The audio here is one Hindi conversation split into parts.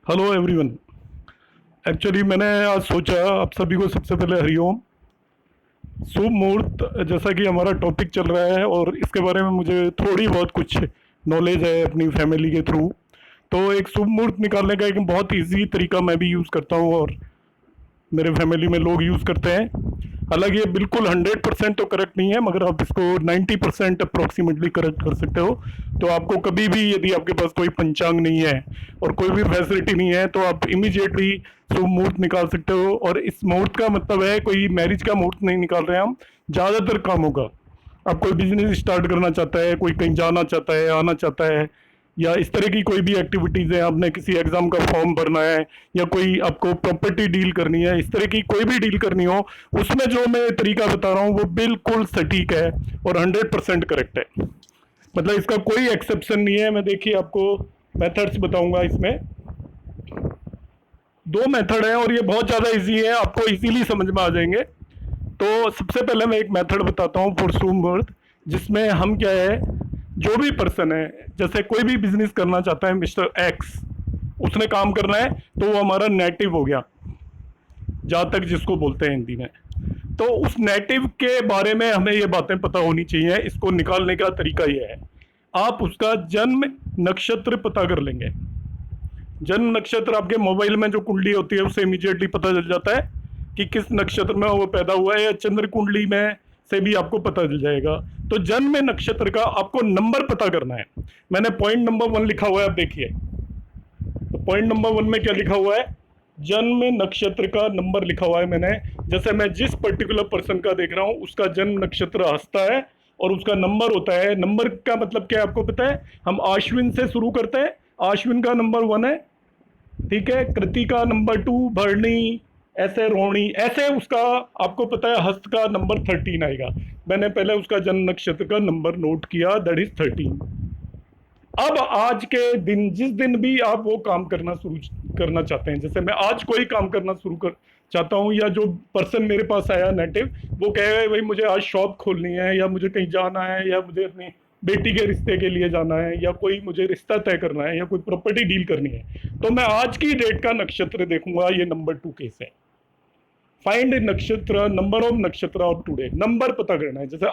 Hello everyone. एक्चुअली मैंने आज सोचा आप सभी को सबसे पहले हरिओम। शुभ मुहूर्त जैसा कि हमारा टॉपिक चल रहा है और इसके बारे में मुझे थोड़ी बहुत कुछ नॉलेज है अपनी फैमिली के थ्रू। तो एक शुभ मुहूर्त निकालने का एक बहुत इजी तरीका मैं भी यूज़ करता हूँ और मेरे फैमिली में लोग यूज़ करते हैं। हालांकि ये बिल्कुल 100% तो करेक्ट नहीं है, मगर आप इसको 90% अप्रोक्सीमेटली करेक्ट कर सकते हो। तो आपको कभी भी यदि आपके पास कोई पंचांग नहीं है और कोई भी फैसिलिटी नहीं है तो आप इमीडिएटली शुभ मुहूर्त निकाल सकते हो। और इस मुहूर्त का मतलब है कोई मैरिज का मुहूर्त नहीं निकाल रहे हैं हम, ज़्यादातर कामों का। आप कोई बिजनेस स्टार्ट करना चाहता है, कोई कहीं जाना चाहता है, आना चाहता है, या इस तरह की कोई भी एक्टिविटीज़ है, आपने किसी एग्ज़ाम का फॉर्म भरना है, या कोई आपको प्रॉपर्टी डील करनी है, इस तरह की कोई भी डील करनी हो, उसमें जो मैं तरीका बता रहा हूँ वो बिल्कुल सटीक है और 100% करेक्ट है। मतलब इसका कोई एक्सेप्शन नहीं है। मैं देखिए आपको मेथड्स बताऊंगा। इसमें दो मेथड हैं और ये बहुत ज़्यादा इजी है, आपको इजीली समझ में आ जाएंगे। तो सबसे पहले मैं एक मेथड बताता हूँ फॉर शुभ मुहूर्त, जिसमें हम क्या है, जो भी पर्सन है, जैसे कोई भी बिजनेस करना चाहता है, मिस्टर एक्स, उसने काम करना है तो वो हमारा नेटिव हो गया, जहाँ तक जिसको बोलते हैं हिंदी में। तो उस नेटिव के बारे में हमें ये बातें पता होनी चाहिए। इसको निकालने का तरीका ये है, आप उसका जन्म नक्षत्र पता कर लेंगे। जन्म नक्षत्र आपके मोबाइल में जो कुंडली होती है उससे इमीडिएटली पता चल जाता है कि किस नक्षत्र में वो पैदा हुआ है, या चंद्र कुंडली में से भी आपको पता चल जाएगा। तो जन्म नक्षत्र का आपको नंबर पता करना है। मैंने पॉइंट नंबर 1 लिखा हुआ है, आप देखिए। तो पॉइंट नंबर 1 में क्या लिखा हुआ है, जन्म नक्षत्र का नंबर लिखा हुआ है मैंने। जैसे मैं जिस पर्टिकुलर पर्सन का देख रहा हूँ उसका जन्म नक्षत्र हंसता है और उसका नंबर होता है। नंबर का मतलब क्या है आपको पता है, हम आश्विन से शुरू करते हैं, आश्विन का नंबर 1 है, ठीक है। कृतिका नंबर 2, भरणी, ऐसे रोहिणी, ऐसे उसका आपको पता है हस्त का नंबर 13 आएगा। मैंने पहले उसका जन्म नक्षत्र का नंबर नोट किया, दैट इज 13। अब आज के दिन, जिस दिन भी आप वो काम करना शुरू करना चाहते हैं, जैसे मैं आज कोई काम करना शुरू कर चाहता हूँ, या जो पर्सन मेरे पास आया नेटिव, वो कहे भाई मुझे आज शॉप खोलनी है, या मुझे कहीं जाना है, या मुझे अपनी बेटी के रिश्ते के लिए जाना है, या कोई मुझे रिश्ता तय करना है, या कोई प्रॉपर्टी डील करनी है, तो मैं आज की डेट का नक्षत्र देखूंगा। ये नंबर 2 केस है। फाइंड नक्षत्र, नंबर ऑफ नक्षत्र ऑफ टुडे, नंबर पता करना है। जैसे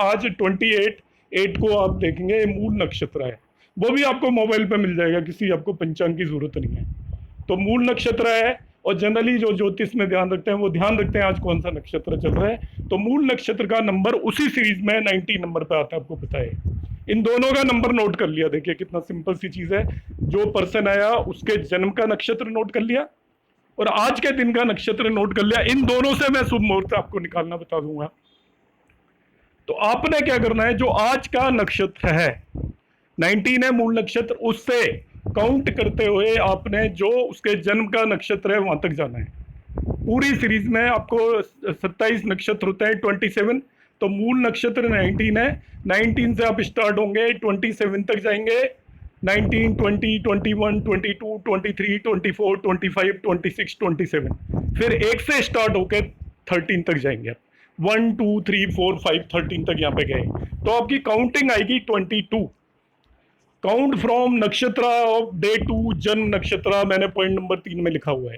आज 28 को आप देखेंगे मूल नक्षत्र है, वो भी आपको मोबाइल पे मिल जाएगा, किसी आपको पंचांग की जरूरत नहीं है। तो मूल नक्षत्र है, और जनरली जो ज्योतिष में ध्यान रखते हैं वो ध्यान रखते हैं आज कौन सा नक्षत्र चल रहा है। तो मूल नक्षत्र का नंबर उसी सीरीज में 90 नंबर पे आता है, आपको पता है। इन दोनों का नंबर नोट कर लिया, देखिए कितना सिंपल सी चीज है। जो पर्सन आया उसके जन्म का नक्षत्र नोट कर लिया और आज के दिन का नक्षत्र नोट कर लिया। इन दोनों से मैं शुभ मुहूर्त आपको निकालना बता दूंगा। तो आपने क्या करना है, जो आज का नक्षत्र है 19 है मूल नक्षत्र, उससे काउंट करते हुए आपने जो उसके जन्म का नक्षत्र है वहां तक जाना है। पूरी सीरीज में आपको 27 नक्षत्र होते हैं, 27। तो मूल नक्षत्र 19 है, 19 से आप स्टार्ट होंगे, 27 तक जाएंगे। 19, 20, 21, 22, 23, 24, 25, 26, 27, फिर एक से स्टार्ट होकर 13 तक जाएंगे आप। 1, 2, 3, 4, 5, 13 तक यहाँ पे गए तो आपकी काउंटिंग आएगी 22। काउंट फ्रॉम नक्षत्र ऑफ डे 2, जन्म नक्षत्र मैंने पॉइंट नंबर 3 में लिखा हुआ है।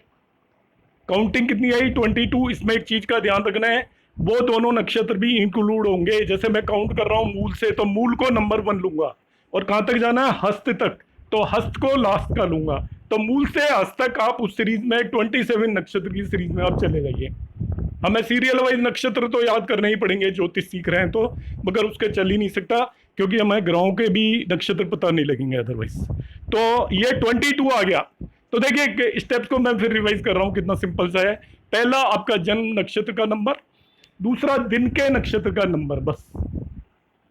काउंटिंग कितनी आई, 22। इसमें एक चीज का ध्यान रखना है, वो दोनों नक्षत्र भी इंक्लूड होंगे। जैसे मैं काउंट कर रहा हूँ मूल से, तो मूल को नंबर 1 लूंगा, और कहाँ तक जाना है, हस्त तक, तो हस्त को लास्ट का लूंगा। तो मूल से हस्त तक आप उस सीरीज में 27 नक्षत्र की सीरीज में आप चले जाइए। हमें सीरियल वाइज नक्षत्र तो याद करने ही पड़ेंगे, ज्योतिष सीख रहे हैं तो, मगर उसके चल ही नहीं सकता, क्योंकि हमें ग्रहों के भी नक्षत्र पता नहीं लगेंगे अदरवाइज। तो ये 22 आ गया। तो देखिए स्टेप्स को मैं फिर रिवाइज कर रहा हूँ, कितना सिंपल सा है। पहला आपका जन्म नक्षत्र का नंबर, दूसरा दिन के नक्षत्र का नंबर, बस।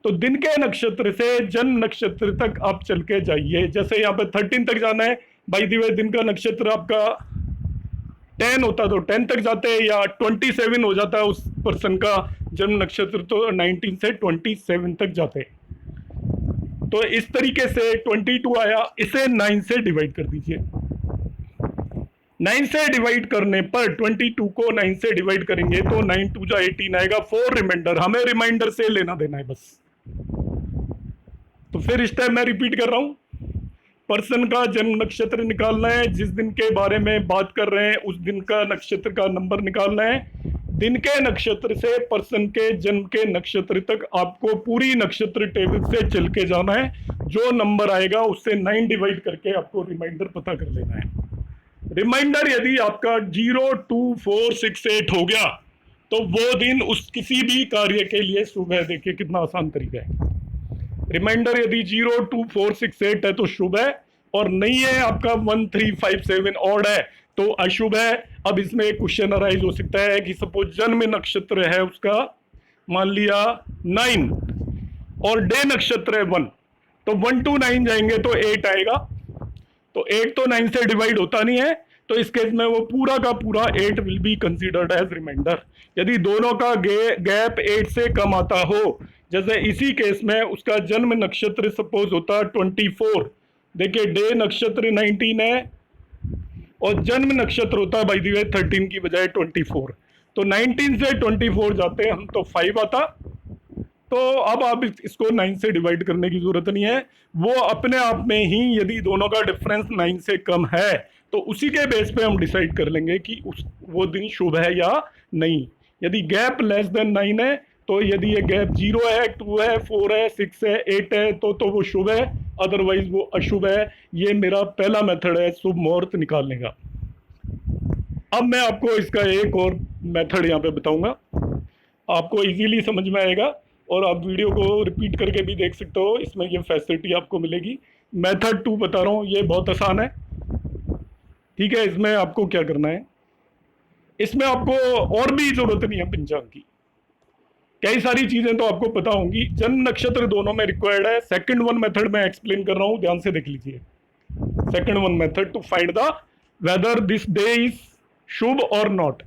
तो दिन के नक्षत्र से जन्म नक्षत्र तक आप चल के जाइए। जैसे यहाँ पे 13 तक जाना है, बाई द वे दिन का नक्षत्र आपका 10 होता तो 10 तक जाते हैं, या 27 हो जाता है उस पर्सन का जन्म नक्षत्र, तो 19 से 27 तक जाते हैं। तो इस तरीके से 22 आया, इसे 9 से डिवाइड कर दीजिए। 9 से डिवाइड करने पर 22 को 9 से डिवाइड करेंगे तो 9 2 जा 18 आएगा। 4 रिमाइंडर, हमें रिमाइंडर से लेना देना है बस। तो फिर इस टाइम मैं रिपीट कर रहा हूं, पर्सन का जन्म नक्षत्र निकालना है, जिस दिन के बारे में बात कर रहे हैं उस दिन का नक्षत्र का नंबर निकालना है। दिन के नक्षत्र से पर्सन के जन्म के नक्षत्र तक आपको पूरी नक्षत्र टेबल से चल के जाना है। जो नंबर आएगा उससे 9 डिवाइड करके आपको रिमाइंडर पता कर लेना है। रिमाइंडर यदि आपका 0, 2, 4, 6, 8 हो गया तो वो दिन उस किसी भी कार्य के लिए शुभ है। देखिए कितना आसान तरीका है। रिमाइंडर यदि 0, 2, 4, 6, 8 है तो शुभ है, और नहीं है आपका 1, 3, 5, 7 ऑड है तो अशुभ है। अब इसमें एक क्वेश्चन अराइज हो सकता है कि सपोज जन्म नक्षत्र है उसका मान लिया 9 और डे नक्षत्र है 1, तो 1 to 9 जाएंगे तो 8 आएगा। तो 8 तो 9 से डिवाइड होता नहीं है, तो इस केस में वो पूरा का पूरा 8 will be considered as reminder. यदि दोनों का गैप 8 से कम आता हो, जैसे इसी केस में उसका जन्म नक्षत्र सपोज होता 24, देखिए डे नक्षत्र 19 है और जन्म नक्षत्र होता बाय द वे 13 की बजाय 24, तो 19 से 24 जाते हम तो 5 आता। तो अब आप इसको 9 से डिवाइड करने की जरूरत नहीं है, वो अपने आप में ही यदि दोनों का डिफरेंस 9 से कम है तो उसी के बेस पे हम डिसाइड कर लेंगे कि वो दिन शुभ है या नहीं। यदि गैप लेस देन 9 है, तो यदि ये गैप 0 है, 2 है, 4 है, 6 है, 8 है तो वो शुभ है, अदरवाइज वो अशुभ है। ये मेरा पहला मेथड है शुभ मुहूर्त निकालने का। अब मैं आपको इसका एक और मेथड यहाँ पे बताऊंगा, आपको इजीली समझ में आएगा और आप वीडियो को रिपीट करके भी देख सकते हो, इसमें ये फैसिलिटी आपको मिलेगी। मेथड 2 बता रहा हूँ, ये बहुत आसान है, ठीक है। इसमें आपको क्या करना है, इसमें आपको और भी जरूरत नहीं है पंचांग की, कई सारी चीजें तो आपको पता होंगी। जन्म नक्षत्र दोनों में रिक्वायर्ड है। सेकंड वन मेथड मैं एक्सप्लेन कर रहा हूं, ध्यान से देख लीजिए। Second one method to find the whether this day is शुभ और नॉट।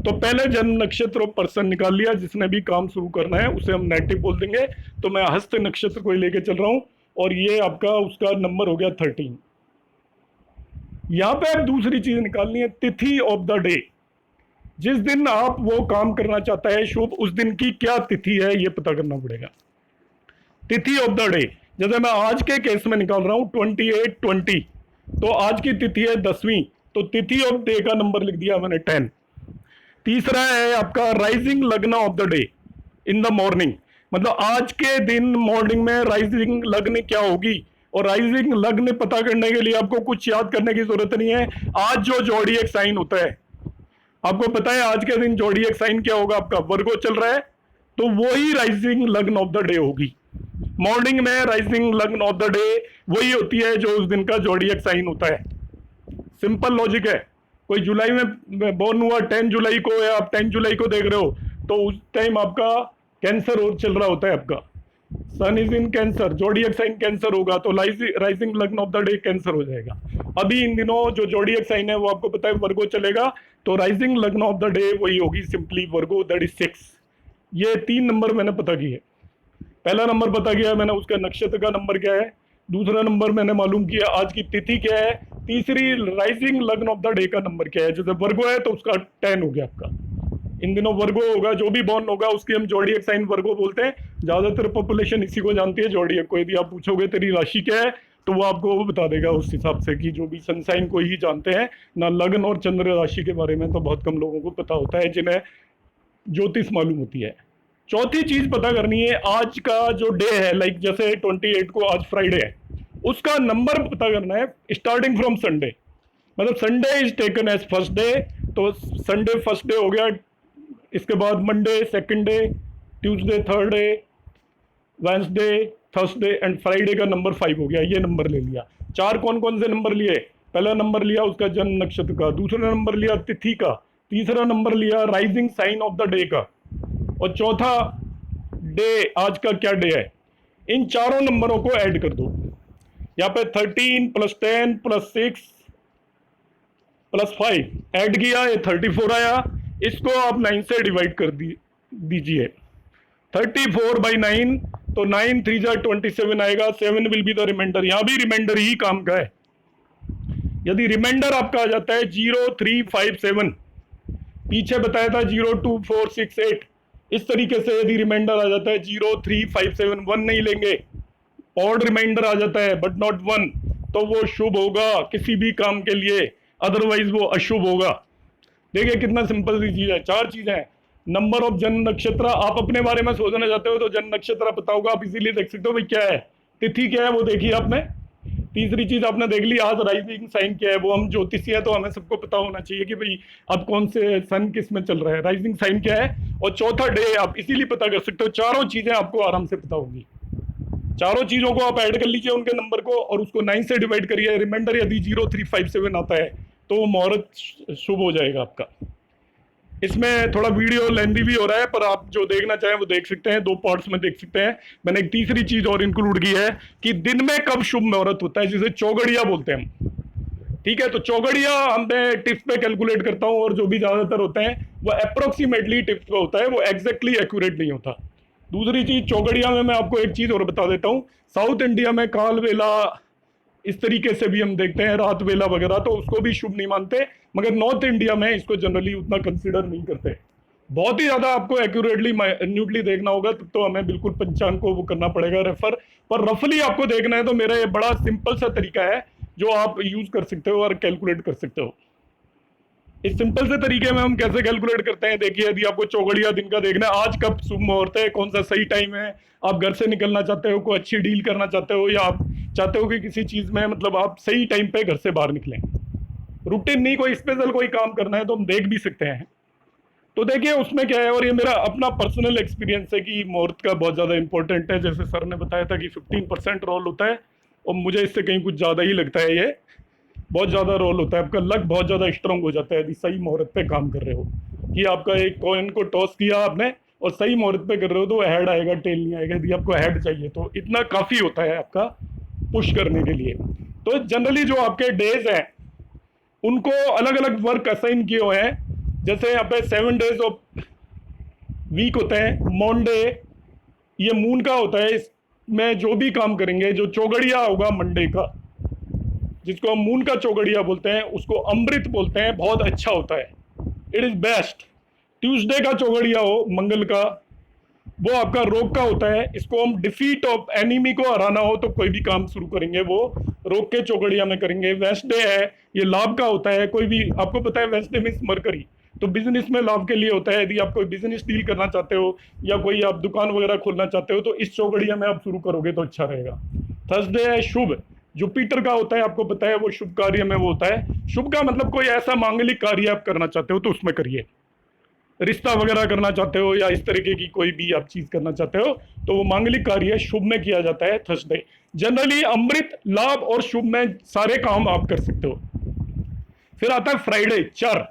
तो पहले जन्म नक्षत्र पर्सन निकाल लिया, जिसने भी काम शुरू करना है उसे हम नेटिव बोल देंगे। तो मैं हस्त नक्षत्र को ही लेके चल रहा हूं और ये आपका उसका नंबर हो गया 13। यहां पे अब दूसरी चीज निकालनी है, तिथि ऑफ द डे। जिस दिन आप वो काम करना चाहता है शुभ, उस दिन की क्या तिथि है ये पता करना पड़ेगा। तिथि ऑफ द डे, जैसे मैं आज के केस में निकाल रहा हूं 28-20, तो आज की तिथि है 10वीं, तो तिथि ऑफ डे का नंबर लिख दिया मैंने 10। तीसरा है आपका राइजिंग लग्न of the day in the morning, मतलब आज के दिन मॉर्निंग में राइजिंग लग्न क्या होगी। और राइजिंग लग्न पता करने के लिए आपको कुछ याद करने की जरूरत नहीं है। आज जो जोडिएक साइन होता है, आपको पता है आज के दिन जोडिएक साइन क्या होगा, आपका वर्गो चल रहा है, तो वो ही राइजिंग लग्न ऑफ द डे होगी। मॉर्निंग में राइजिंग लग्न ऑफ द डे वही होती है जो उस दिन का जोडिएक साइन होता है। सिंपल लॉजिक है। कोई जुलाई में बोर्न हुआ 10 जुलाई को, या आप 10 जुलाई को देख रहे हो, तो उस टाइम आपका कैंसर चल रहा होता है, आपका sun is in cancer, zodiac sign cancer होगा, तो राइजिंग लग्न ऑफ द डे कैंसर हो जाएगा। अभी इन दिनों जो जोडिएक साइन है वो आपको पता है वर्गो चलेगा, तो राइजिंग लग्न ऑफ द डे वही होगी सिंपली वर्गो, दैट इज 6। ये 3 नंबर मैंने पता किए। पहला नंबर पता किया मैंने, उसका नक्षत्र का नंबर क्या है। दूसरा नंबर मैंने मालूम किया आज की तिथि क्या है। तीसरी राइजिंग लग्न ऑफ द डे का नंबर क्या है। जैसे वर्गो है तो उसका 10 हो गया आपका। इन दिनों वर्गो होगा, जो भी बॉर्न होगा उसकी हम जोडिएक साइन वर्गो बोलते हैं। ज्यादातर पॉपुलेशन इसी को जानती है, जोडिएक को। यदि आप पूछोगे तेरी राशि क्या है तो वो आपको वो बता देगा उस हिसाब से, कि जो भी सन साइन को ही जानते हैं ना, लग्न और चंद्र राशि के बारे में तो बहुत कम लोगों को पता होता है जिन्हें ज्योतिष मालूम होती है। चौथी चीज पता करनी है, आज का जो डे है, लाइक जैसे 28 को आज फ्राइडे है, उसका नंबर पता करना है स्टार्टिंग फ्रॉम संडे। मतलब Sunday is taken as first day, तो संडे फर्स्ट डे हो गया। इसके बाद Monday second day, Tuesday third day, Wednesday Thursday and Friday का नंबर 5 हो गया। ये नंबर ले लिया। 4 कौन कौन से नंबर लिए, पहला नंबर लिया उसका जन्म नक्षत्र का, दूसरा नंबर लिया तिथि का, तीसरा नंबर लिया rising sign of the day का, और चौथा डे आज का क्या डे है। इन चारों नंबरों को ऐड कर दो। यहाँ पे 13 + 10 + 6 + 5 ऐड किया, ये 34 आया। इसको आप 9 से डिवाइड कर दीजिए। 34/9, तो 9 3 जा 27 आएगा। 7 विल बी द रिमाइंडर। यहां भी रिमाइंडर ही काम का है। यदि रिमाइंडर आपका आ जाता है 0 3 5 7, पीछे बताया था 0 2 4 6 8, इस तरीके से यदि रिमाइंडर आ जाता है 0 3 5 7, 1 नहीं लेंगे, ऑड रिमाइंडर आ जाता है बट नॉट वन, तो वो शुभ होगा किसी भी काम के लिए, अदरवाइज वो अशुभ होगा। देखिए कितना सिंपल सी चीज है, 4 चीजें हैं। नंबर ऑफ जन्म नक्षत्र, आप अपने बारे में सोचना चाहते हो तो जन्म नक्षत्र पता होगा, आप इसीलिए देख सकते हो भाई क्या है, तिथि क्या है वो देखिए आपने। तीसरी चीज आपने देख ली आज राइजिंग साइन क्या है, वो हम ज्योतिषी है तो हमें सबको पता होना चाहिए कि भाई अब कौन से सन किस में चल रहा है, राइजिंग साइन क्या है। और चौथा डे आप इसीलिए पता कर सकते हो, चारों चीजें आपको आराम से पता होगी। चारों चीजों को आप ऐड कर लीजिए उनके नंबर को और उसको 9 से डिवाइड करिए, रिमाइंडर यदि 0357 आता है तो वो मुहूर्त शुभ हो जाएगा आपका। इसमें थोड़ा वीडियो लेंथी भी हो रहा है, पर आप जो देखना चाहें वो देख सकते हैं, 2 पार्ट्स में देख सकते हैं। मैंने एक तीसरी चीज और इंक्लूड की है कि दिन में कब शुभ मुहूर्त होता है, जिसे चौगड़िया बोलते हैं हम। ठीक है, तो चौगड़िया हमने टिप्स पे कैलकुलेट करता हूँ और जो भी ज्यादातर होते हैं वो अप्रोक्सीमेटली टिप्स पे होता है, वो एग्जैक्टली एक्यूरेट नहीं होता। दूसरी चीज चौगड़िया में मैं आपको एक चीज और बता देता हूँ, साउथ इंडिया में काल वेला इस तरीके से भी हम देखते हैं, रात वेला वगैरह, तो उसको भी शुभ नहीं मानते, मगर नॉर्थ इंडिया में इसको जनरली उतना कंसिडर नहीं करते। बहुत ही ज्यादा आपको एक्यूरेटली माइन्यूटली देखना होगा तब तो हमें बिल्कुल पंचांग को वो करना पड़ेगा रेफर, पर रफली आपको देखना है तो मेरा ये बड़ा सिंपल सा तरीका है जो आप यूज कर सकते हो और कैलकुलेट कर सकते हो। इस सिंपल से तरीके में हम कैसे कैलकुलेट करते हैं, देखिए यदि आपको चौगड़िया दिन का देखना है, आज कब शुभ मुहूर्त है, कौन सा सही टाइम है, आप घर से निकलना चाहते हो, कोई अच्छी डील करना चाहते हो, या आप चाहते हो कि किसी चीज में मतलब आप सही टाइम पे घर से बाहर निकलें, रूटीन नहीं कोई स्पेशल कोई काम करना है तो हम देख भी सकते हैं। तो देखिए उसमें क्या है, और ये मेरा अपना पर्सनल एक्सपीरियंस है कि मुहूर्त का बहुत ज़्यादा इंपॉर्टेंट है, जैसे सर ने बताया था कि 15% रोल होता है, और मुझे इससे कहीं कुछ ज़्यादा ही लगता है, ये बहुत ज़्यादा रोल होता है, आपका लक बहुत ज़्यादा स्ट्रांग हो जाता है यदि सही मुहूर्त पे काम कर रहे हो, कि आपका एक कॉइन को टॉस किया आपने और सही मुहूर्त पे कर रहे हो तो हेड आएगा, टेल नहीं आएगा, यदि आपको हेड चाहिए तो इतना काफ़ी होता है आपका पुश करने के लिए। तो जनरली जो आपके डेज हैं उनको अलग अलग वर्क असाइन किए हुए हैं, जैसे यहाँ पे 7 डेज ऑफ वीक होते हैं। मंडे ये मून का होता है, इसमें जो भी काम करेंगे, जो चौगड़िया होगा मंडे का, जिसको हम मून का चौगड़िया बोलते हैं, उसको अमृत बोलते हैं, बहुत अच्छा होता है, इट इज बेस्ट। ट्यूसडे का चौगड़िया हो मंगल का, वो आपका रोग का होता है, इसको हम डिफीट ऑफ एनिमी को हराना हो तो कोई भी काम शुरू करेंगे वो रोग के चौगड़िया में करेंगे। वेंसडे है, ये लाभ का होता है, कोई भी आपको पता है वेंसडे मीन्स मरकरी, तो बिजनेस में लाभ के लिए होता है, यदि आप कोई बिजनेस डील करना चाहते हो या कोई आप दुकान वगैरह खोलना चाहते हो तो इस चौगड़िया में आप शुरू करोगे तो अच्छा रहेगा। थर्सडे है शुभ, जुपिटर का होता है, आपको पता है वो शुभ कार्य में वो होता है। शुभ का मतलब कोई ऐसा मांगलिक कार्य आप करना चाहते हो तो उसमें करिए, रिश्ता वगैरह करना चाहते हो या इस तरीके की कोई भी आप चीज करना चाहते हो तो वो मांगलिक कार्य शुभ में किया जाता है थर्सडे। जनरली अमृत लाभ और शुभ में सारे काम आप कर सकते हो। फिर आता है फ्राइडे, चर।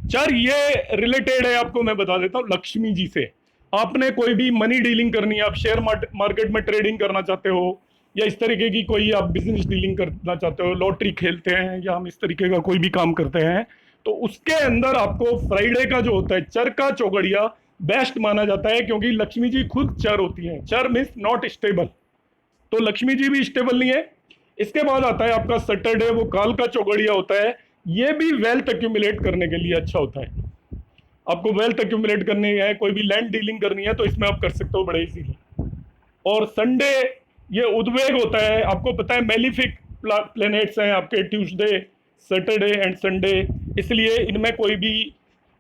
चर ये रिलेटेड है, आपको मैं बता देता हूँ, लक्ष्मी जी से। आपने कोई भी मनी डीलिंग करनी है, आप शेयर मार्केट में ट्रेडिंग करना चाहते हो या इस तरीके की कोई आप बिजनेस डीलिंग करना चाहते हो, लॉटरी खेलते हैं या हम इस तरीके का कोई भी काम करते हैं, तो उसके अंदर आपको फ्राइडे का जो होता है चर का चौगड़िया बेस्ट माना जाता है, क्योंकि लक्ष्मी जी खुद चर होती हैं। चर मीन्स नॉट स्टेबल, तो लक्ष्मी जी भी स्टेबल नहीं है। इसके बाद आता है आपका सैटरडे, वो काल का चौगड़िया होता है, ये भी वेल्थ एक्यूमुलेट करने के लिए अच्छा होता है। आपको वेल्थ एक्यूमुलेट करनी है, कोई भी लैंड डीलिंग करनी है तो इसमें आप कर सकते हो बड़े इजीली। और संडे ये उद्वेग होता है, आपको पता है मेलिफिक प्लैनेट्स हैं आपके ट्यूसडे, सैटरडे एंड संडे, इसलिए इनमें कोई भी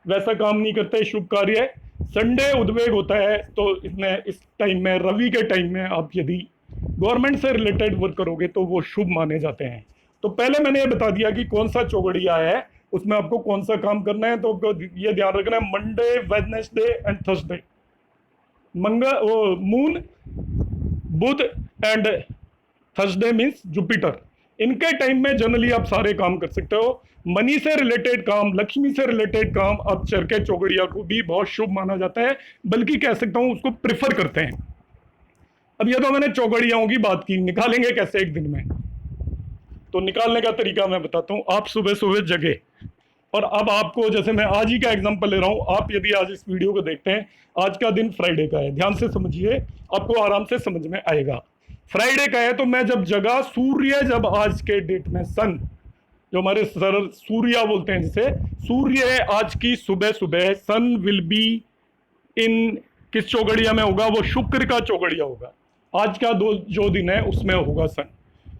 वैसा काम नहीं करते शुभ कार्य। संडे उद्वेग होता है, तो इसमें इस टाइम में रवि के टाइम में आप यदि गवर्नमेंट से रिलेटेड वर्क करोगे तो वो शुभ माने जाते हैं। तो पहले मैंने ये बता दिया कि कौन सा चौगड़िया है, उसमें आपको कौन सा काम करना है, तो ये ध्यान रखना है Monday, Wednesday and Thursday. Mangal वो moon, Budh and Thursday means Jupiter, इनके टाइम में जनरली आप सारे काम कर सकते हो। मनी से रिलेटेड काम, लक्ष्मी से रिलेटेड काम अब चर के चौगड़िया को भी बहुत शुभ माना जाता है, बल्कि कह सकता हूं उसको प्रिफर करते हैं। अब ये तो मैंने चौगड़ियाओं की बात की, निकालेंगे कैसे एक दिन में, तो निकालने का तरीका मैं बताता हूं। आप सुबह सुबह जगे, और अब आपको जैसे मैं आज ही का एग्जांपल ले रहा हूं, आप यदि आज इस वीडियो को देखते हैं, आज का दिन फ्राइडे का है, ध्यान से समझिए, आपको आराम से समझ में आएगा। फ्राइडे का है तो मैं जब जगा, सूर्य जब आज के डेट में सन, जो हमारे सर सूर्या बोलते हैं जिसे, सूर्य आज की सुबह सुबह सन विल बी इन किस चौगड़िया में होगा, वो शुक्र का चौगड़िया होगा। आज का दो जो दिन है उसमें होगा सन।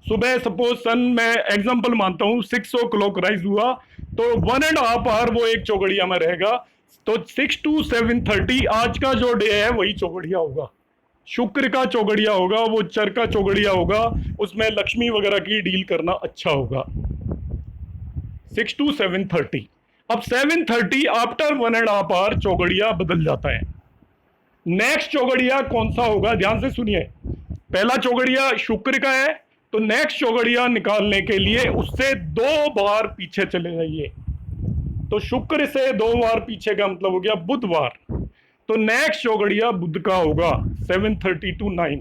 सुबह सपोज सन मैं एग्जांपल मानता हूँ 6 o'clock राइज हुआ, तो 1.5 आवर वो एक चौगड़िया में रहेगा। तो 6 to 7:30 आज का जो डे है वही चौगड़िया होगा, शुक्र का चौगड़िया होगा, वो चर का चौगड़िया होगा, उसमें लक्ष्मी वगैरह की डील करना अच्छा होगा। 6 to 7:30। अब 7:30 आफ्टर 1.5 आवर चौगड़िया बदल जाता है। नेक्स्ट चौगड़िया कौन सा होगा, ध्यान से सुनिए। पहला चौगड़िया शुक्र का है, तो नेक्स्ट चौगड़िया निकालने के लिए उससे 2 बार पीछे चले जाइए। तो शुक्र से 2 बार पीछे का मतलब हो गया बुधवार। तो नेक्स्ट चौगड़िया बुध का होगा 7:30 to 9।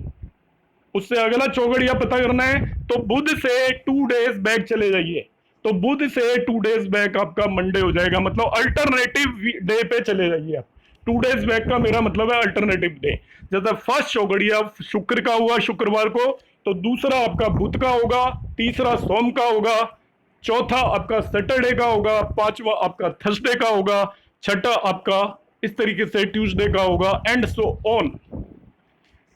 उससे अगला चौगड़िया पता करना है, तो बुध से 2 days बैक चले जाइए। तो बुध से 2 days बैक आपका मंडे हो जाएगा, मतलब अल्टरनेटिव डे पे चले जाइए आप। 2 days बैक का मेरा मतलब है अल्टरनेटिव डे। जैसे फर्स्ट चौगड़िया शुक्र का हुआ शुक्रवार को, तो दूसरा आपका बुध का होगा, तीसरा सोम का होगा, चौथा आपका सैटरडे का होगा, पांचवा आपका थर्सडे का होगा, छठा आपका इस तरीके से ट्यूसडे का होगा, एंड सो ऑन।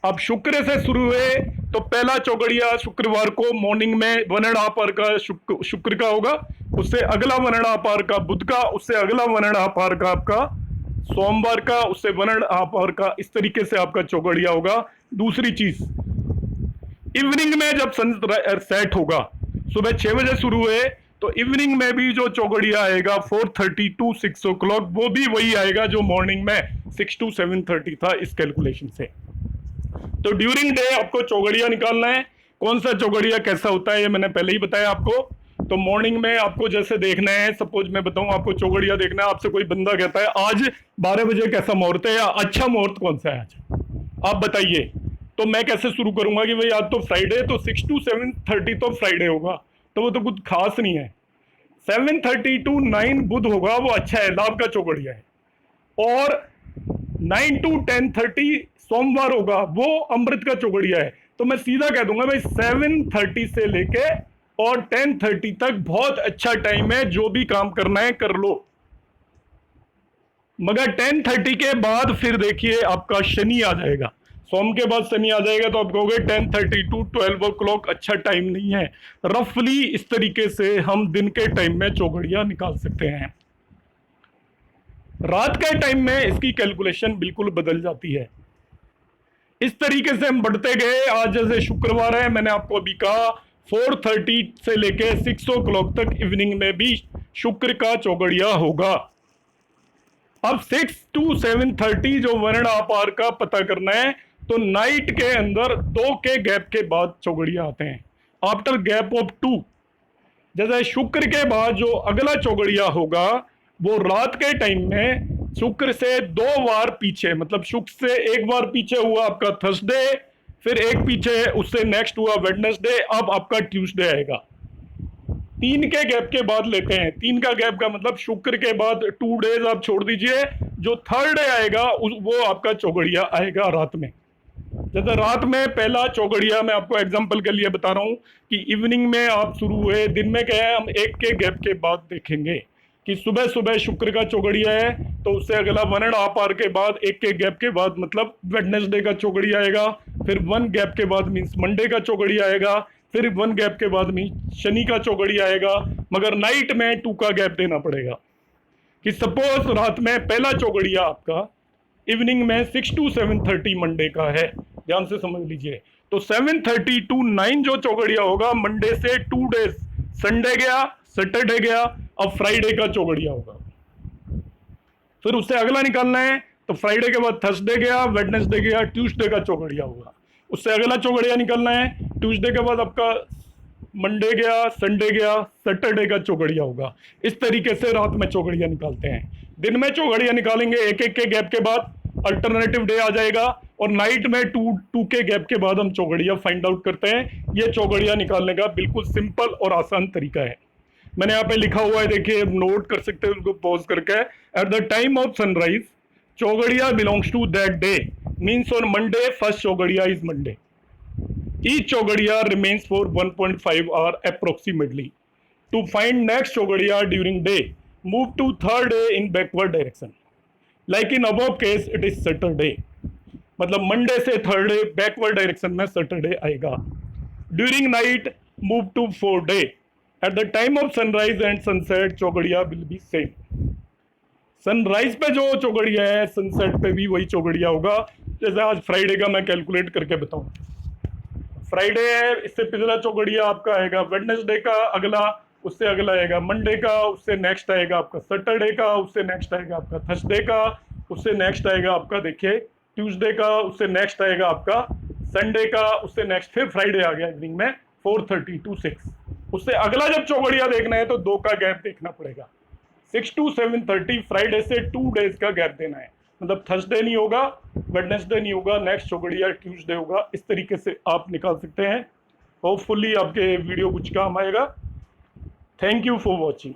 अब शुक्र से शुरू हुए, तो पहला चौगड़िया शुक्रवार को मॉर्निंग में 1.5 आवर का शुक्र का होगा, उससे अगला 1.5 आवर का बुध का, उससे अगला 1.5 आवर का आपका सोमवार का, उससे 1.5 आवर का, इस तरीके से आपका चौगड़िया होगा। दूसरी चीज, इवनिंग में जब सन सेट होगा, सुबह 6 बजे शुरू हुए, तो इवनिंग में भी जो चौगड़िया आएगा 4:30 to 6 o'clock, वो भी वही आएगा जो मॉर्निंग में 6 to 7:30 था इस कैलकुलेशन से। तो ड्यूरिंग डे आपको चौगड़िया निकालना है। कौन सा चौगड़िया कैसा होता है ये मैंने पहले ही बताया आपको। तो मॉर्निंग में आपको जैसे देखना है, सपोज मैं बताऊं आपको चौगड़िया देखना है, आपसे कोई बंदा कहता है आज 12 बजे कैसा मुहूर्त है या अच्छा मुहूर्त कौन सा है आज, आप बताइए। तो मैं कैसे शुरू करूंगा कि भाई आज तो फ्राइडे, तो 6 to 7:30 तो फ्राइडे होगा, तो वो तो कुछ खास नहीं है। 7:30 to 9 बुध होगा, वो अच्छा है, लाभ का चौगड़िया है। और 9 to 10:30 सोमवार होगा, वो अमृत का चौगड़िया है। तो मैं सीधा कह दूंगा भाई 7:30 से लेके और 10:30 तक बहुत अच्छा टाइम है, जो भी काम करना है कर लो। मगर 10:30 के बाद फिर देखिए आपका शनि आ जाएगा, सोम के बाद शनि आ जाएगा, तो आप कहोगे 10:30 to 12 o'clock अच्छा टाइम नहीं है। रफली इस तरीके से हम दिन के टाइम में चौगड़िया निकाल सकते हैं। रात के टाइम में इसकी कैलकुलेशन बिल्कुल बदल जाती है। इस तरीके से हम बढ़ते गए। आज जैसे शुक्रवार है, मैंने आपको अभी कहा 4:30 से लेके 6 o'clock तक इवनिंग में भी शुक्र का चौगड़िया होगा। अब 6 to 7:30 जो 1.5 आवर का पता करना है, तो नाइट के अंदर 2 के गैप के बाद चौगड़िया आते हैं, आफ्टर गैप ऑफ 2। जैसे शुक्र के बाद जो अगला चौगड़िया होगा वो रात के टाइम में शुक्र से 2 बार पीछे, मतलब शुक्र से 1 बार पीछे हुआ आपका थर्सडे, फिर एक पीछे उससे नेक्स्ट हुआ वेडनेसडे, अब आपका ट्यूसडे आएगा। 3 के गैप के बाद लेते हैं। 3 का गैप का मतलब शुक्र के बाद 2 days आप छोड़ दीजिए, जो थर्ड डे आएगा वो आपका चौगड़िया आएगा रात में। जैसे रात में पहला चौगड़िया मैं आपको एग्जांपल के लिए बता रहा हूं कि इवनिंग में आप शुरू हुए, दिन में क्या है हम 1 के गैप के बाद देखेंगे कि सुबह सुबह शुक्र का चौगड़िया है, तो उससे अगला 1.5 आवर के बाद 1 के गैप के बाद मतलब वेडनेसडे का चौगड़िया आएगा, फिर 1 गैप के बाद मीन्स मंडे का चौगड़िया आएगा, फिर 1 गैप के बाद मीन्स शनि का चौगड़िया आएगा। मगर नाइट में 2 का गैप देना पड़ेगा कि सपोज रात में पहला चौगड़िया आपका इवनिंग में 6 to 7:30 मंडे का है, ध्यान से समझ लीजिए। तो 7:30 to 9 जो चौगड़िया होगा मंडे से 2 days, संडे गया, सैटरडे गया, अब फ्राइडे का चौगड़िया होगा। फिर उससे अगला निकालना है, तो फ्राइडे के बाद थर्सडे गया, वेडनेसडे गया, ट्यूसडे का चौगड़िया होगा। उससे अगला चौगड़िया निकालना है, ट्यूसडे के बाद आपका मंडे गया, संडे गया, सैटरडे का चौगड़िया होगा। इस तरीके से रात में चौगड़िया निकालते हैं। दिन में चौगड़िया निकालेंगे 1-1 के गैप के बाद, अल्टरनेटिव डे आ जाएगा, और नाइट में 2 के गैप के बाद हम चौगड़िया फाइंड आउट करते हैं। ये चौगड़िया निकालने का बिल्कुल सिंपल और आसान तरीका है। मैंने यहाँ पे लिखा हुआ है, देखिए नोट कर सकते हैं उसको पॉज करके। At the time of sunrise choghadiya belongs to that day, means on Monday first choghadiya is Monday. Each chogadiya remains for 1.5 hour approximately. To find next chogadiya during day, move to third day in backward direction. Like in above case, it is Saturday. मतलब मंडे से थर्सडे बैकवर्ड डायरेक्शन में सैटरडे आएगा। During night move to 4 day. At the time of sunrise and sunset choghadiya will be same. Sunrise पे जो चौगड़िया है सनसेट पे भी वही चौगड़िया होगा। जैसे आज फ्राइडे का मैं कैलकुलेट करके बताऊं, फ्राइडे है, इससे पिछला चौगड़िया आपका आएगा वेडनेसडे का, अगला उससे अगला आएगा मंडे का, उससे नेक्स्ट आएगा आपका सैटरडे का, उससे नेक्स्ट आएगा आपका थर्सडे का, उससे नेक्स्ट आएगा आपका देखिए ट्यूसडे का, उससे नेक्स्ट आएगा आपका संडे का, उससे नेक्स्ट फिर फ्राइडे आ गया इवनिंग में 4:30 to 6। उससे अगला जब चौगड़िया देखना है तो 2 का गैप देखना पड़ेगा, 6 to 7:30 फ्राइडे से 2 डेज का गैप देना है। मतलब थर्सडे नहीं होगा, वेडनेसडे नहीं होगा, नेक्स्ट चौगड़िया ट्यूसडे होगा। इस तरीके से आप निकाल सकते हैं। होपफुली आपके वीडियो कुछ काम आएगा। Thank you for watching.